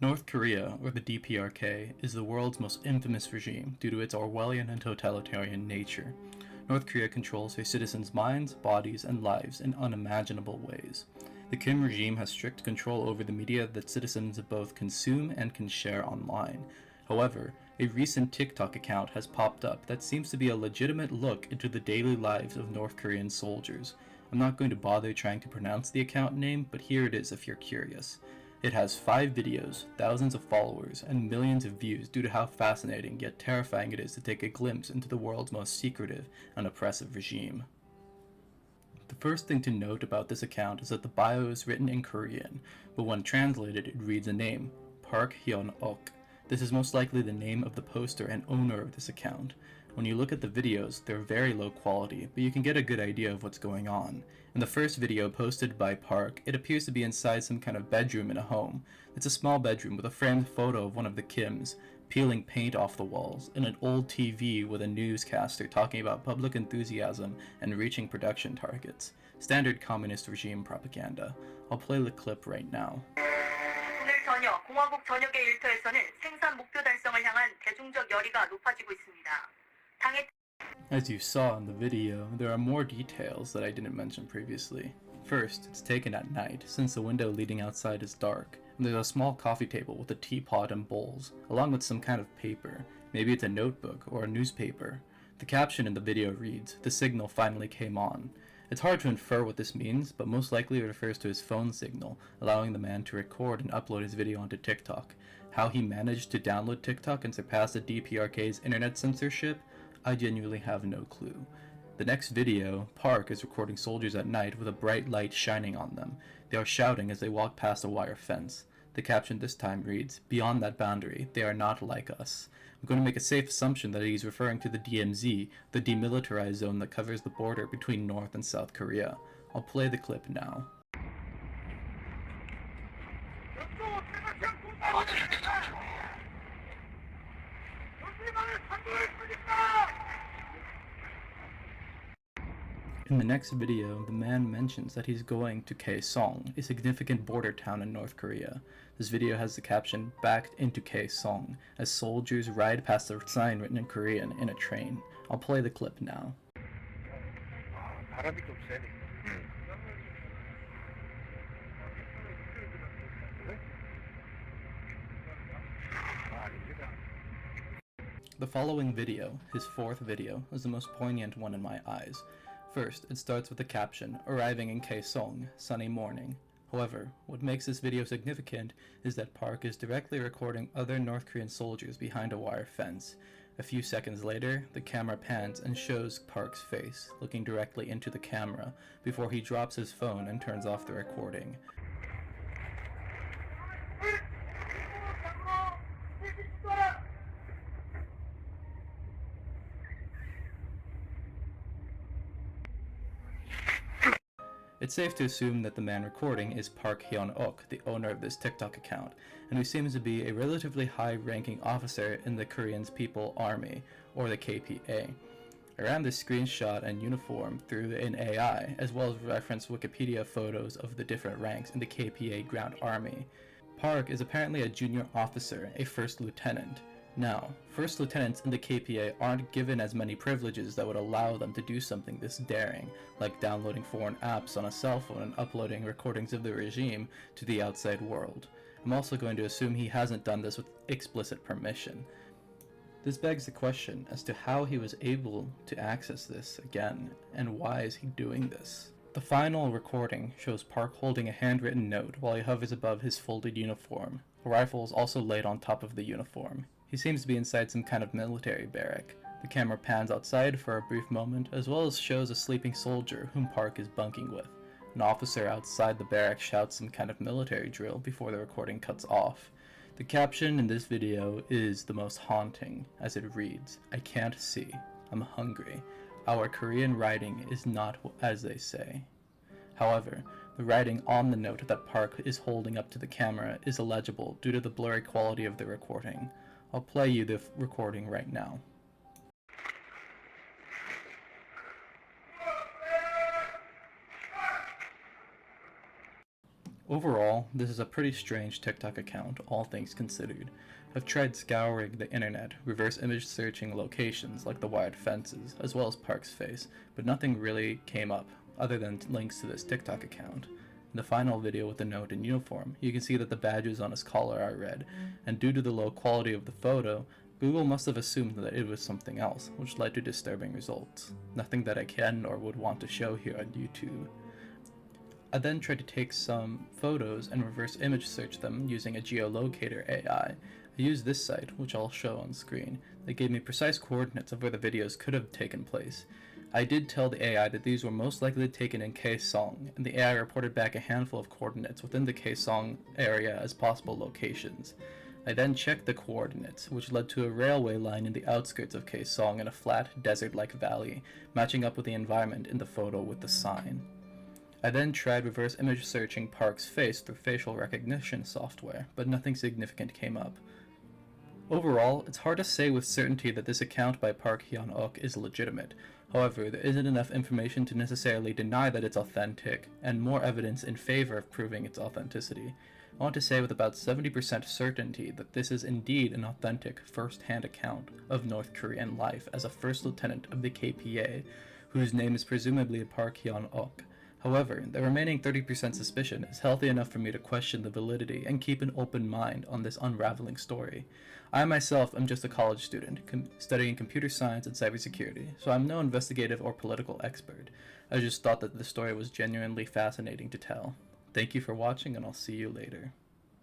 North Korea, or the DPRK, is the world's most infamous regime due to its Orwellian and totalitarian nature. North Korea controls their citizens' minds, bodies, and lives in unimaginable ways. The Kim regime has strict control over the media that citizens both consume and can share online. However, a recent TikTok account has popped up that seems to be a legitimate look into the daily lives of North Korean soldiers. I'm not going to bother trying to pronounce the account name, but here it is if you're curious. It has 5 videos, thousands of followers, and millions of views due to how fascinating yet terrifying it is to take a glimpse into the world's most secretive and oppressive regime. The first thing to note about this account is that the bio is written in Korean, but when translated it reads a name, Park Hyeon-ok. This is most likely the name of the poster and owner of this account. When you look at the videos, they're very low quality, but you can get a good idea of what's going on. In the first video posted by Park, it appears to be inside some kind of bedroom in a home. It's a small bedroom with a framed photo of one of the Kims, peeling paint off the walls, and an old TV with a newscaster talking about public enthusiasm and reaching production targets. Standard communist regime propaganda. I'll play the clip right now. 오늘 저녁 공화국 전역의 일터에서는 생산 목표 달성을 향한 대중적 열의가 높아지고 있습니다. 당의 As you saw in the video, there are more details that I didn't mention previously. First, it's taken at night, since the window leading outside is dark, and there's a small coffee table with a teapot and bowls, along with some kind of paper. Maybe it's a notebook or a newspaper. The caption in the video reads, "The signal finally came on." It's hard to infer what this means, but most likely it refers to his phone signal, allowing the man to record and upload his video onto TikTok. How he managed to download TikTok and surpass the DPRK's internet censorship? I genuinely have no clue. The next video, Park is recording soldiers at night with a bright light shining on them. They are shouting as they walk past a wire fence. The caption this time reads, "Beyond that boundary, they are not like us." I'm going to make a safe assumption that he's referring to the DMZ, the demilitarized zone that covers the border between North and South Korea. I'll play the clip now. In the next video, the man mentions that he's going to Kaesong, a significant border town in North Korea. This video has the caption, "Backed into Kaesong," as soldiers ride past the sign written in Korean in a train. I'll play the clip now. 바람이 좀 세네. The following video, his 4th video, is the most poignant one in my eyes. First, it starts with the caption, "Arriving in Kaesong, sunny morning." However, what makes this video significant is that Park is directly recording other North Korean soldiers behind a wire fence. A few seconds later, the camera pans and shows Park's face, looking directly into the camera, before he drops his phone and turns off the recording. It's safe to assume that the man recording is Park Hyeon-ok, the owner of this TikTok account, and who seems to be a relatively high-ranking officer in the Korean People's Army, or the KPA. I ran this screenshot and uniform through an AI, as well as referenced Wikipedia photos of the different ranks in the KPA ground army. Park is apparently a junior officer, a first lieutenant. Now, first lieutenants in the KPA aren't given as many privileges that would allow them to do something this daring, like downloading foreign apps on a cell phone and uploading recordings of the regime to the outside world. I'm also going to assume he hasn't done this with explicit permission. This begs the question as to how he was able to access this again, and why is he doing this? The final recording shows Park holding a handwritten note while he hovers above his folded uniform. A rifle is also laid on top of the uniform. He seems to be inside some kind of military barrack. The camera pans outside for a brief moment, as well as shows a sleeping soldier whom Park is bunking with. An officer outside the barrack shouts some kind of military drill before the recording cuts off. The caption in this video is the most haunting, as it reads, "I can't see. I'm hungry. Our Korean writing is not as they say." However, the writing on the note that Park is holding up to the camera is illegible due to the blurry quality of the recording. I'll play you the recording right now. Overall, this is a pretty strange TikTok account, all things considered. I've tried scouring the internet, reverse image searching locations like the wired fences, as well as Park's face, but nothing really came up, other than links to this TikTok account. In the final video with the note in uniform, you can see that the badges on his collar are red, and due to the low quality of the photo, Google must have assumed that it was something else, which led to disturbing results. Nothing that I can or would want to show here on YouTube. I then tried to take some photos and reverse image search them using a geolocator AI. I used this site, which I'll show on screen, that gave me precise coordinates of where the videos could have taken place. I did tell the AI that these were most likely taken in Kaesong, and the AI reported back a handful of coordinates within the Kaesong area as possible locations. I then checked the coordinates, which led to a railway line in the outskirts of Kaesong in a flat, desert-like valley, matching up with the environment in the photo with the sign. I then tried reverse image searching Park's face through facial recognition software, but nothing significant came up. Overall, it's hard to say with certainty that this account by Park Hyeon-ok is legitimate. However, there isn't enough information to necessarily deny that it's authentic, and more evidence in favor of proving its authenticity. I want to say with about 70% certainty that this is indeed an authentic first-hand account of North Korean life as a first lieutenant of the KPA, whose name is presumably Park Hyeon-ok. However, the remaining 30% suspicion is healthy enough for me to question the validity and keep an open mind on this unraveling story. I myself am just a college student, studying computer science and cybersecurity, so I'm no investigative or political expert. I just thought that the story was genuinely fascinating to tell. Thank you for watching, and I'll see you later.